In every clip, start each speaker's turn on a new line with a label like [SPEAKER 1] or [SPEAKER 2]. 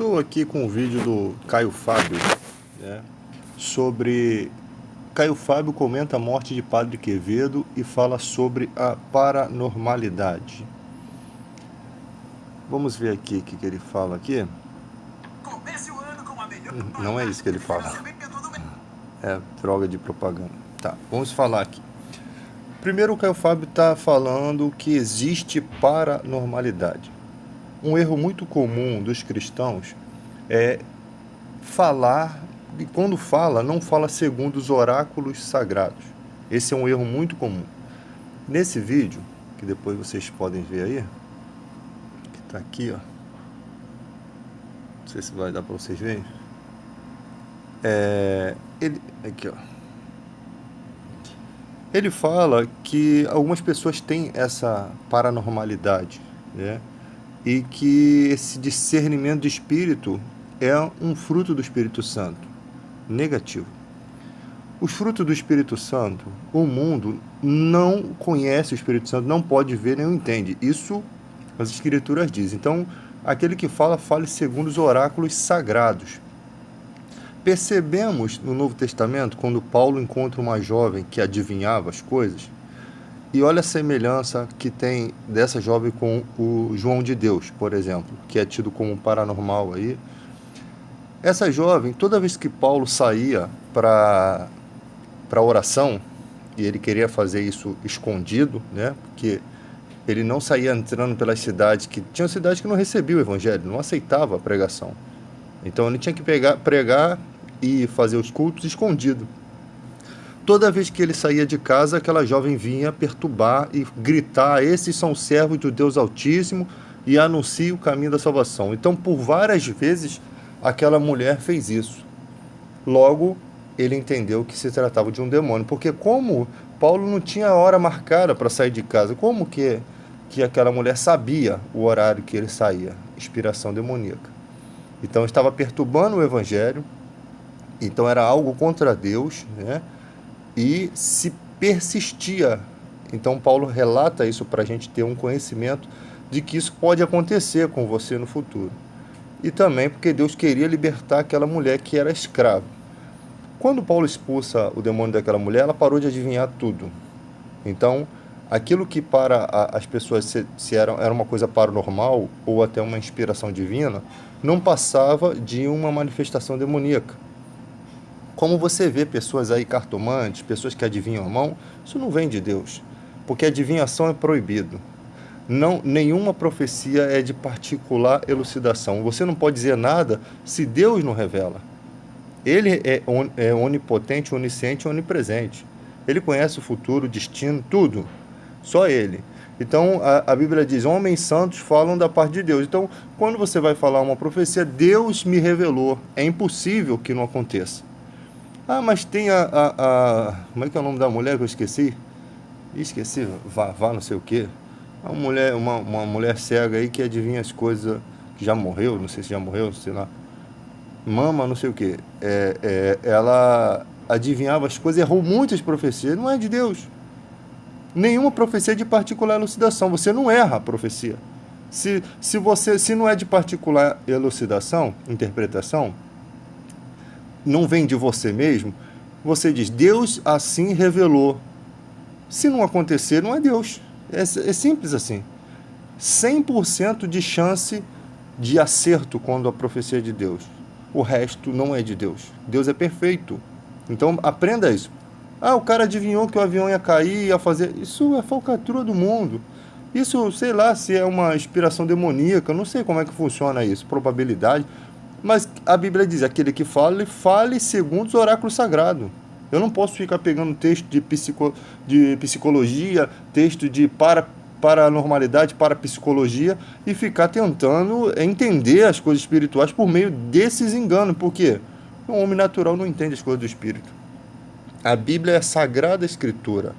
[SPEAKER 1] Estou aqui com o vídeo do Caio Fábio, né, sobre... Caio Fábio comenta a morte de Padre Quevedo e fala sobre a paranormalidade. Vamos ver aqui o que ele fala aqui. Não é isso que ele fala. É droga de propaganda. Tá, vamos falar aqui. Primeiro, o Caio Fábio está falando que existe paranormalidade. Um erro muito comum dos cristãos é falar, e quando fala, não fala segundo os oráculos sagrados. Esse é um erro muito comum. Nesse vídeo, que depois vocês podem ver aí, que está aqui, ó. Não sei se vai dar para vocês verem. Aqui, ó. Ele fala que algumas pessoas têm essa paranormalidade, né? E que esse discernimento de espírito é um fruto do Espírito Santo, negativo. Os frutos do Espírito Santo, o mundo não conhece o Espírito Santo, não pode ver nem entende. Isso as Escrituras dizem. Então, aquele que fala, fale segundo os oráculos sagrados. Percebemos no Novo Testamento, quando Paulo encontra uma jovem que adivinhava as coisas, e olha a semelhança que tem dessa jovem com o João de Deus, por exemplo, que é tido como um paranormal aí. Essa jovem, toda vez que Paulo saía para oração, e ele queria fazer isso escondido, né? Porque ele não saía entrando pelas cidades, que tinha cidades que não recebiam o evangelho, não aceitava a pregação. Então ele tinha que pregar e fazer os cultos escondido. Toda vez que ele saía de casa, aquela jovem vinha perturbar e gritar: esses são servos do Deus Altíssimo, e anuncia o caminho da salvação. Então, por várias vezes, aquela mulher fez isso. Logo, ele entendeu que se tratava de um demônio, porque como Paulo não tinha hora marcada para sair de casa, como que aquela mulher sabia o horário que ele saía? Inspiração demoníaca. Então, estava perturbando o evangelho, então era algo contra Deus, né? E se persistia. Então Paulo relata isso para a gente ter um conhecimento de que isso pode acontecer com você no futuro. E também porque Deus queria libertar aquela mulher que era escrava. Quando Paulo expulsa o demônio daquela mulher, ela parou de adivinhar tudo. Então, aquilo que para as pessoas se era uma coisa paranormal ou até uma inspiração divina, não passava de uma manifestação demoníaca. Como você vê pessoas aí cartomantes, pessoas que adivinham a mão, isso não vem de Deus, porque adivinhação é proibido. Nenhuma profecia é de particular elucidação. Você não pode dizer nada se Deus não revela. Ele é onipotente, onisciente e onipresente. Ele conhece o futuro, o destino, tudo. Só Ele. Então, a Bíblia diz: homens santos falam da parte de Deus. Então, quando você vai falar uma profecia, Deus me revelou. É impossível que não aconteça. Ah, mas tem como é que é o nome da mulher que eu esqueci? Esqueci, vá não sei o quê. Uma mulher cega aí que adivinha as coisas, que já morreu, não sei se já morreu, sei lá. Mama, não sei o quê. Ela adivinhava as coisas, errou muitas profecias, não é de Deus. Nenhuma profecia é de particular elucidação, você não erra a profecia. Se não é de particular elucidação, interpretação, não vem de você mesmo, você diz: Deus assim revelou. Se não acontecer, não é Deus. É simples assim. 100% de chance de acerto quando a profecia é de Deus. O resto não é de Deus. Deus é perfeito. Então aprenda isso. Ah, o cara adivinhou que o avião ia cair, ia fazer... Isso é falcatrua do mundo. Isso, sei lá, se é uma inspiração demoníaca, não sei como é que funciona isso, probabilidade. Mas a Bíblia diz: aquele que fale segundo os oráculos sagrados. Eu não posso ficar pegando texto de psicologia, texto de paranormalidade, parapsicologia, e ficar tentando entender as coisas espirituais por meio desses enganos. Por quê? O homem natural não entende as coisas do espírito. A Bíblia é a sagrada escritura.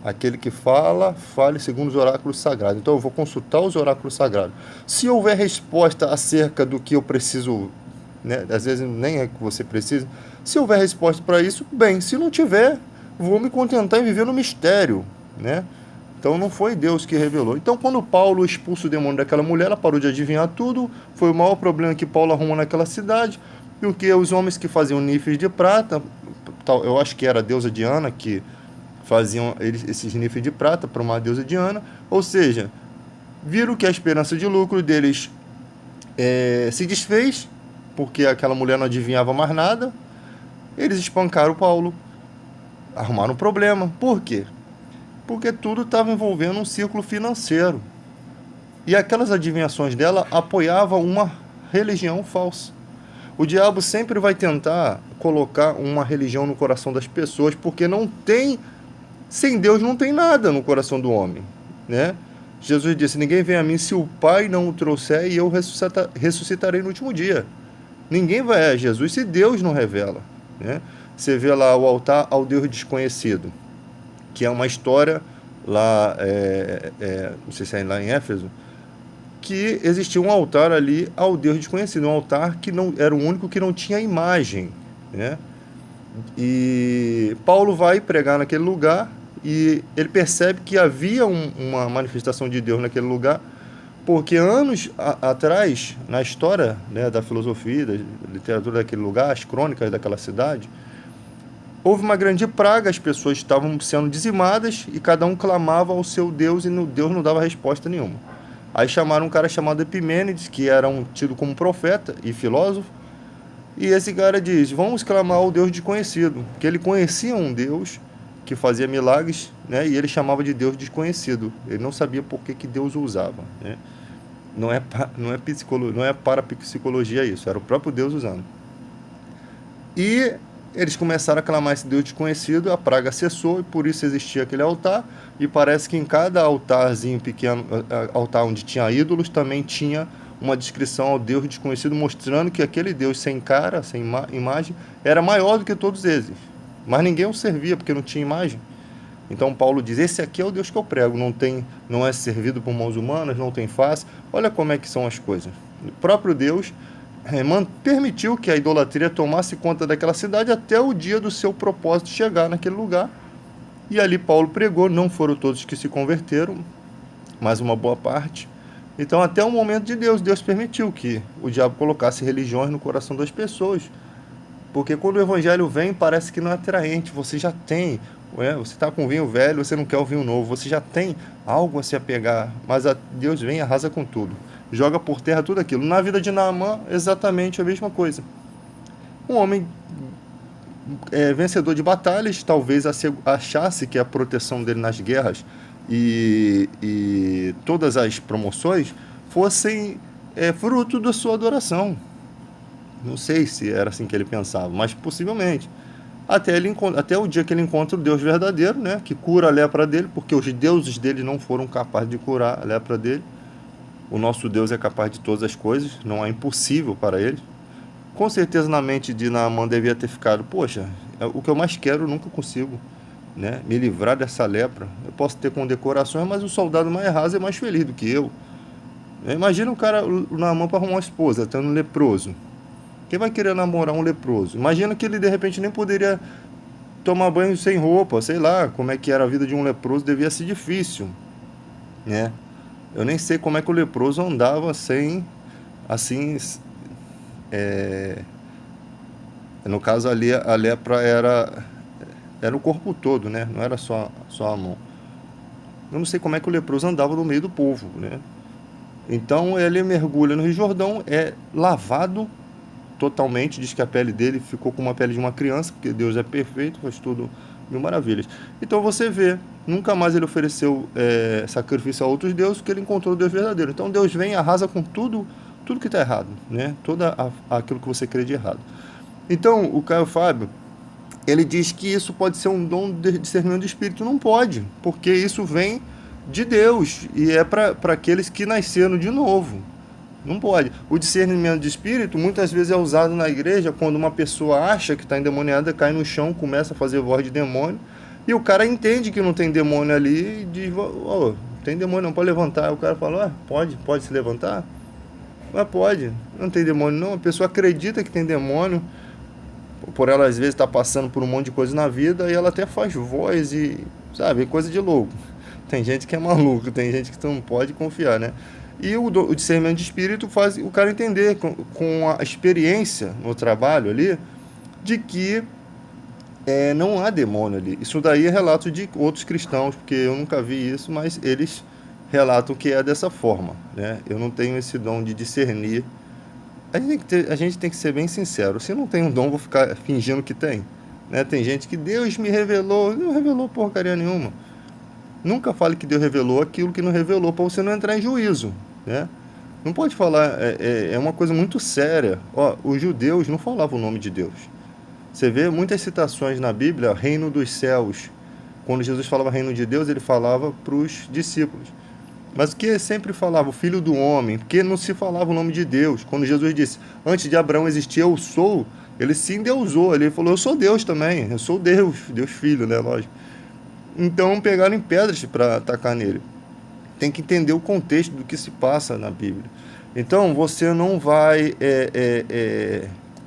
[SPEAKER 1] Aquele que fale segundo os oráculos sagrados. Então eu vou consultar os oráculos sagrados. Se houver resposta acerca do que eu preciso, né, às vezes nem é que você precisa, se houver resposta para isso, bem. Se não tiver, vou me contentar em viver no mistério, né? Então não foi Deus que revelou. Então quando Paulo expulsa o demônio daquela mulher, ela parou de adivinhar tudo. Foi o maior problema que Paulo arrumou naquela cidade. Porque os homens que faziam níveis de prata, eu acho que era a deusa Diana que faziam esses níveis de prata para uma deusa Diana. Ou seja, viram que a esperança de lucro deles se desfez, porque aquela mulher não adivinhava mais nada. Eles espancaram Paulo, arrumaram um problema. Por quê? Porque tudo estava envolvendo um círculo financeiro. E aquelas adivinhações dela apoiavam uma religião falsa. O diabo sempre vai tentar colocar uma religião no coração das pessoas, porque não tem, sem Deus não tem nada no coração do homem, né? Jesus disse: ninguém vem a mim se o Pai não o trouxer, e eu ressuscitarei no último dia. Ninguém vai a Jesus se Deus não revela, né? Você vê lá o altar ao Deus desconhecido, que é uma história lá, não sei se é lá em Éfeso, que existia um altar ali ao Deus desconhecido, um altar que não era o único que não tinha imagem, né? E Paulo vai pregar naquele lugar e ele percebe que havia uma manifestação de Deus naquele lugar, porque anos atrás, na história, né, da filosofia, da literatura daquele lugar, as crônicas daquela cidade, houve uma grande praga, as pessoas estavam sendo dizimadas e cada um clamava ao seu Deus e Deus não dava resposta nenhuma. Aí chamaram um cara chamado Epimênides, que era tido como profeta e filósofo, e esse cara diz: vamos clamar ao Deus desconhecido, porque ele conhecia um Deus que fazia milagres, né, e ele chamava de Deus desconhecido. Ele não sabia por que Deus o usava, né? Não é parapsicologia isso, era o próprio Deus usando. E eles começaram a clamar esse Deus desconhecido, a praga cessou e por isso existia aquele altar. E parece que em cada altarzinho pequeno, altar onde tinha ídolos, também tinha uma descrição ao Deus desconhecido, mostrando que aquele Deus sem cara, sem imagem, era maior do que todos eles. Mas ninguém o servia porque não tinha imagem. Então Paulo diz: esse aqui é o Deus que eu prego, não é servido por mãos humanas, não tem face. Olha como é que são as coisas. O próprio Deus permitiu que a idolatria tomasse conta daquela cidade até o dia do seu propósito chegar naquele lugar. E ali Paulo pregou, não foram todos que se converteram, mas uma boa parte. Então até o momento de Deus permitiu que o diabo colocasse religiões no coração das pessoas. Porque quando o evangelho vem, parece que não é atraente, você já tem, você está com vinho velho, você não quer o vinho novo, você já tem algo a se apegar, mas Deus vem e arrasa com tudo. Joga por terra tudo aquilo. Na vida de Naamã, exatamente a mesma coisa. Um homem vencedor de batalhas, talvez achasse que a proteção dele nas guerras e todas as promoções fossem fruto da sua adoração. Não sei se era assim que ele pensava, mas possivelmente. Até o dia que ele encontra o Deus verdadeiro, né, que cura a lepra dele, porque os deuses dele não foram capazes de curar a lepra dele. O nosso Deus é capaz de todas as coisas, não é impossível para ele. Com certeza na mente de Naamã devia ter ficado: poxa, o que eu mais quero eu nunca consigo, né, me livrar dessa lepra. Eu posso ter condecorações, mas o soldado mais raso é mais feliz do que eu. Imagina o Naamã para arrumar uma esposa, tendo um leproso. Quem vai querer namorar um leproso? Imagina que ele de repente nem poderia tomar banho sem roupa, sei lá, como é que era a vida de um leproso, devia ser difícil, né? Eu nem sei como é que o leproso andava sem, assim, no caso ali a lepra era o corpo todo, né? Não era só a mão. Eu não sei como é que o leproso andava no meio do povo, né? Então ele mergulha no Rio Jordão, é lavado totalmente, diz que a pele dele ficou como a pele de uma criança, porque Deus é perfeito, faz tudo mil maravilhas. Então você vê, nunca mais ele ofereceu sacrifício a outros deuses, porque ele encontrou o Deus verdadeiro. Então Deus vem e arrasa com tudo que está errado, né? Aquilo que você crê de errado. Então o Caio Fábio, ele diz que isso pode ser um dom de discernimento do Espírito. Não pode, porque isso vem de Deus e é para aqueles que nasceram de novo. Não pode. O discernimento de espírito muitas vezes é usado na igreja quando uma pessoa acha que está endemoniada, cai no chão, começa a fazer voz de demônio, e o cara entende que não tem demônio ali e diz: oh, tem demônio, não pode levantar. O cara fala: pode se levantar? Mas pode, não tem demônio não. A pessoa acredita que tem demônio, por ela às vezes está passando por um monte de coisa na vida, e ela até faz voz e, sabe, coisa de louco. Tem gente que é maluco, tem gente que tu não pode confiar, né? E o discernimento de espírito faz o cara entender, com a experiência no trabalho ali, de que não há demônio ali. Isso daí é relato de outros cristãos, porque eu nunca vi isso, mas eles relatam que é dessa forma, né? Eu não tenho esse dom de discernir. A gente tem que ser bem sincero. Se não tem um dom, vou ficar fingindo que tem, né? Tem gente que Deus me revelou, não revelou porcaria nenhuma. Nunca fale que Deus revelou aquilo que não revelou, para você não entrar em juízo, né? Não pode falar, é uma coisa muito séria. Ó, os judeus não falavam o nome de Deus. Você vê muitas citações na Bíblia, reino dos céus. Quando Jesus falava reino de Deus, ele falava para os discípulos. Mas o que sempre falava? O filho do homem, porque não se falava o nome de Deus. Quando Jesus disse, antes de Abraão existir, eu sou, ele se endeusou, ele falou, eu sou Deus também, eu sou Deus, Deus filho, né, lógico. Então pegaram em pedras para atacar nele. Tem que entender o contexto do que se passa na Bíblia. Então você não vai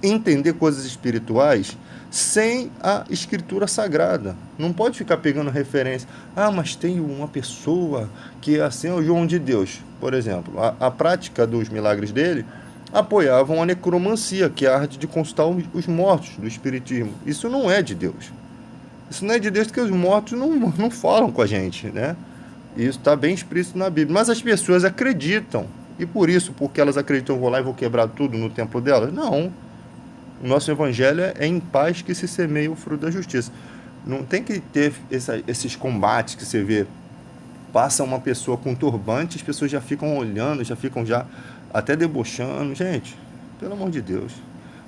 [SPEAKER 1] entender coisas espirituais sem a escritura sagrada. Não pode ficar pegando referência. Ah, mas tem uma pessoa que é assim, é o João de Deus, por exemplo. A prática dos milagres dele apoiavam a necromancia, que é a arte de consultar os mortos do espiritismo. Isso não é de Deus. Isso não é de Deus, porque os mortos não falam com a gente, né? Isso está bem explícito na Bíblia. Mas as pessoas acreditam. E por isso, porque elas acreditam, eu vou lá e vou quebrar tudo no templo delas? Não. O nosso evangelho é em paz que se semeia o fruto da justiça. Não tem que ter esses combates que você vê. Passa uma pessoa com turbante, as pessoas já ficam olhando, já ficam já até debochando. Gente, pelo amor de Deus.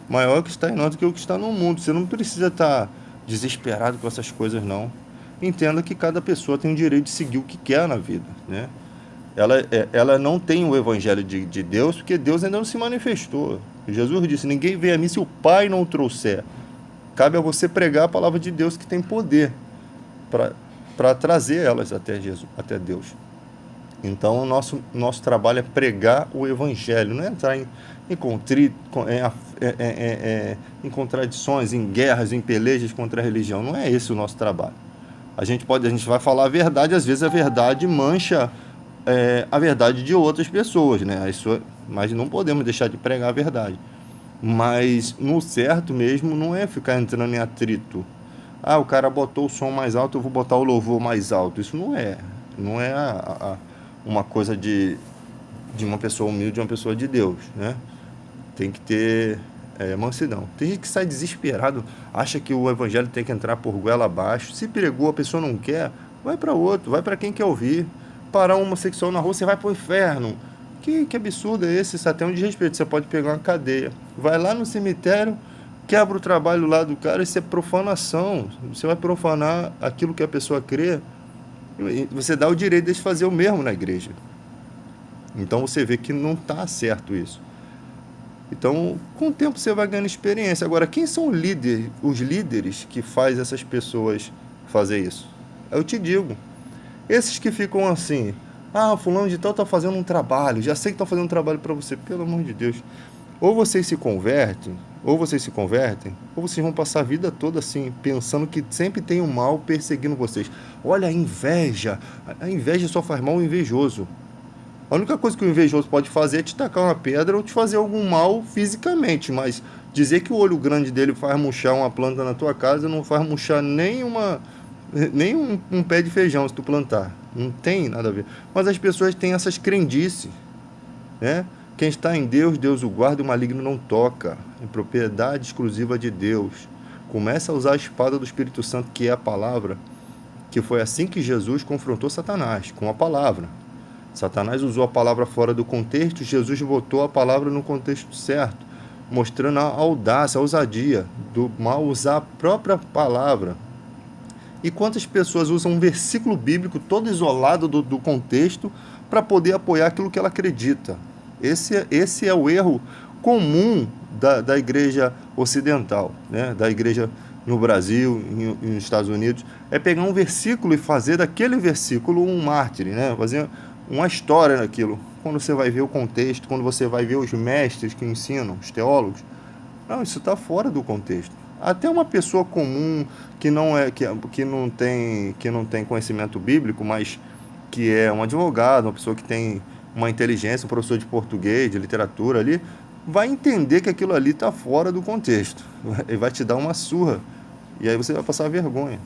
[SPEAKER 1] Maior que está em nós do que o que está no mundo. Você não precisa estar desesperado com essas coisas, não. Entenda que cada pessoa tem o direito de seguir o que quer na vida, né? Ela não tem o evangelho de Deus, porque Deus ainda não se manifestou. Jesus disse, ninguém vem a mim se o Pai não o trouxer. Cabe a você pregar a palavra de Deus, que tem poder para trazer elas até Jesus, até Deus. Então o nosso trabalho é pregar o evangelho, não é entrar em contradições, em guerras, em pelejas contra a religião. Não é esse o nosso trabalho. A gente vai falar a verdade, às vezes a verdade mancha a verdade de outras pessoas, né? Mas não podemos deixar de pregar a verdade. Mas no certo mesmo não é ficar entrando em atrito. Ah, o cara botou o som mais alto, eu vou botar o louvor mais alto. Isso não é uma coisa de uma pessoa humilde, de uma pessoa de Deus, né? Tem que ter mansidão. Tem gente que sai desesperado, acha que o evangelho tem que entrar por goela abaixo. Se pregou, a pessoa não quer, vai para outro, vai para quem quer ouvir. Parar um homossexual na rua, você vai pro inferno. Que absurdo é esse? Isso é até um desrespeito. Você pode pegar uma cadeia. Vai lá no cemitério, quebra o trabalho lá do cara, isso é profanação. Você vai profanar aquilo que a pessoa crê. Você dá o direito de fazer o mesmo na igreja. Então você vê que não está certo isso. Então, com o tempo você vai ganhando experiência. Agora, quem são os líderes que fazem essas pessoas fazer isso? Eu te digo. Esses que ficam assim, fulano de tal está fazendo um trabalho, já sei que está fazendo um trabalho para você, pelo amor de Deus. Ou vocês se convertem, ou vocês vão passar a vida toda assim, pensando que sempre tem um mal perseguindo vocês. Olha a inveja só faz mal ao invejoso. A única coisa que o invejoso pode fazer é te tacar uma pedra ou te fazer algum mal fisicamente, mas dizer que o olho grande dele faz murchar uma planta na tua casa não faz murchar nem um pé de feijão se tu plantar. Não tem nada a ver. Mas as pessoas têm essas crendices, né? Quem está em Deus, Deus o guarda e o maligno não toca. É propriedade exclusiva de Deus. Começa a usar a espada do Espírito Santo, que é a palavra, que foi assim que Jesus confrontou Satanás, com a palavra. Satanás usou a palavra fora do contexto, Jesus botou a palavra no contexto certo, mostrando a audácia, a ousadia do mal usar a própria palavra. E quantas pessoas usam um versículo bíblico todo isolado do contexto para poder apoiar aquilo que ela acredita? Esse é o erro comum da igreja ocidental, né? Da igreja no Brasil, nos Estados Unidos, é pegar um versículo e fazer daquele versículo um mártir, né? Fazer uma história naquilo. Quando você vai ver o contexto, quando você vai ver os mestres que ensinam, os teólogos, não, isso está fora do contexto. Até uma pessoa comum que não tem conhecimento bíblico, mas que é um advogado, uma pessoa que tem uma inteligência, um professor de português, de literatura ali, vai entender que aquilo ali está fora do contexto. Ele vai te dar uma surra. E aí você vai passar vergonha.